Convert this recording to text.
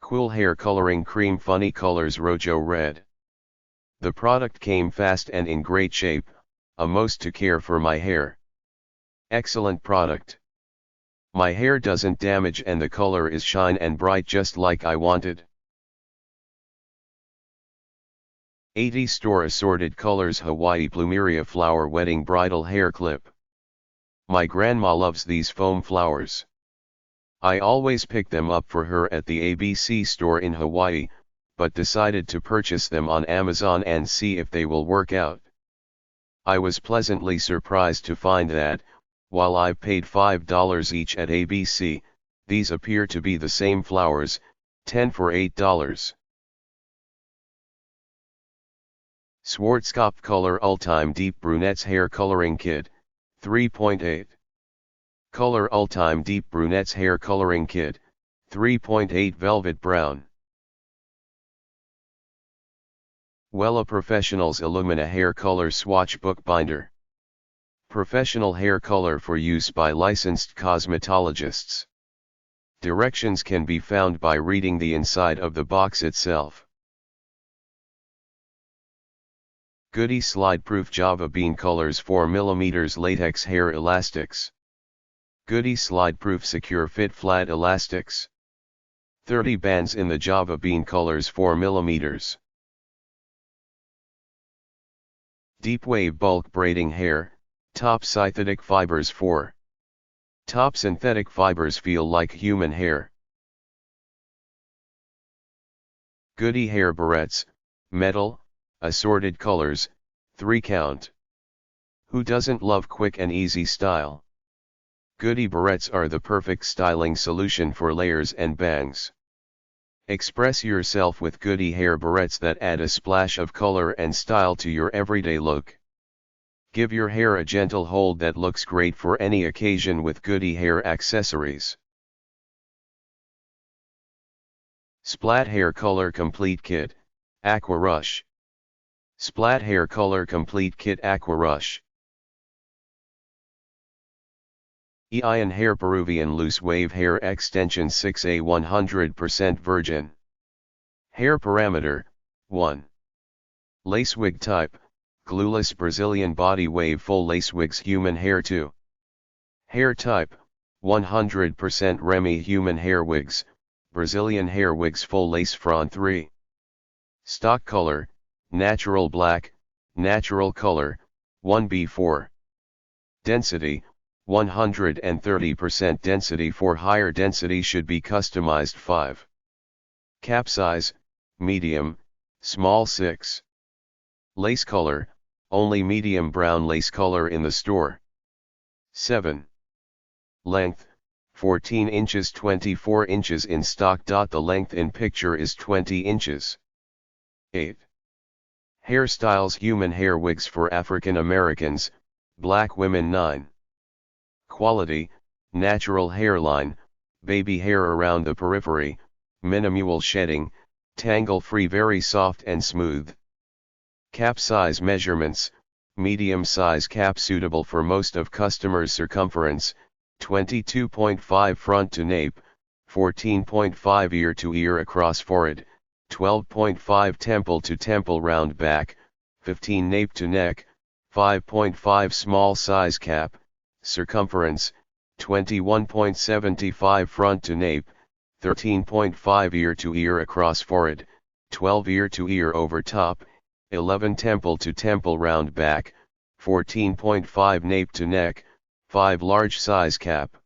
Kuul Hair Coloring Cream Funny Colors Rojo Red. The product came fast and in great shape, a most to care for my hair. Excellent product. My hair doesn't damage and the color is shine and bright just like I wanted. 80 Store Assorted Colors Hawaii Plumeria Flower Wedding Bridal Hair Clip. My grandma loves these foam flowers. I always pick them up for her at the ABC store in Hawaii, but decided to purchase them on Amazon and see if they will work out. I was pleasantly surprised to find that, while I've paid $5 each at ABC, these appear to be the same flowers, 10 for $8. Schwarzkopf Color Ultime Deep Brunettes Hair Coloring Kit, 3.8. Color Ultime Deep Brunettes Hair Coloring Kit, 3.8 Velvet Brown. Wella Professionals Illumina Hair Color Swatch Bookbinder. Professional hair color for use by licensed cosmetologists. Directions can be found by reading the inside of the box itself. Goody Slideproof Java Bean Colors 4mm Latex Hair Elastics. Goody Slideproof Secure Fit Flat Elastics. 30 bands in the Java Bean Colors 4mm. Deep Wave Bulk Braiding Hair, Top Sythetic Fibers 4. Top synthetic fibers feel like human hair. Goody Hair Barrettes, Metal, Assorted Colors, 3 count. Who doesn't love quick and easy style? Goody barrettes are the perfect styling solution for layers and bangs. Express yourself with Goody hair barrettes that add a splash of color and style to your everyday look. Give your hair a gentle hold that looks great for any occasion with Goody hair accessories. Splat Hair Color Complete Kit, Aqua Rush. Splat Hair Color Complete Kit Aqua Rush. Ion Hair Peruvian Loose Wave Hair Extension 6A 100% Virgin. Hair Parameter, 1. Lace Wig Type, Glueless Brazilian Body Wave Full Lace Wigs Human Hair 2. Hair Type, 100% Remy Human Hair Wigs, Brazilian Hair Wigs Full Lace Front 3. Stock Color, Natural Black, Natural Color, 1B4. Density, 130% density. For higher density should be customized 5. Cap size, medium, small 6. Lace color, only medium brown lace color in the store. 7. Length, 14 inches 24 inches in stock. The length in picture is 20 inches. 8. Hairstyles Human hair wigs for African Americans, Black women 9. Quality, natural hairline, baby hair around the periphery, minimal shedding, tangle-free, very soft and smooth. Cap size measurements, medium size cap suitable for most of customers' circumference, 22.5 front to nape, 14.5 ear to ear across forehead, 12.5 temple to temple round back, 15 nape to neck, 5.5 small size cap, circumference, 21.75 front to nape, 13.5 ear to ear across forehead, 12 ear to ear over top, 11 temple to temple round back, 14.5 nape to neck, 5 large size cap.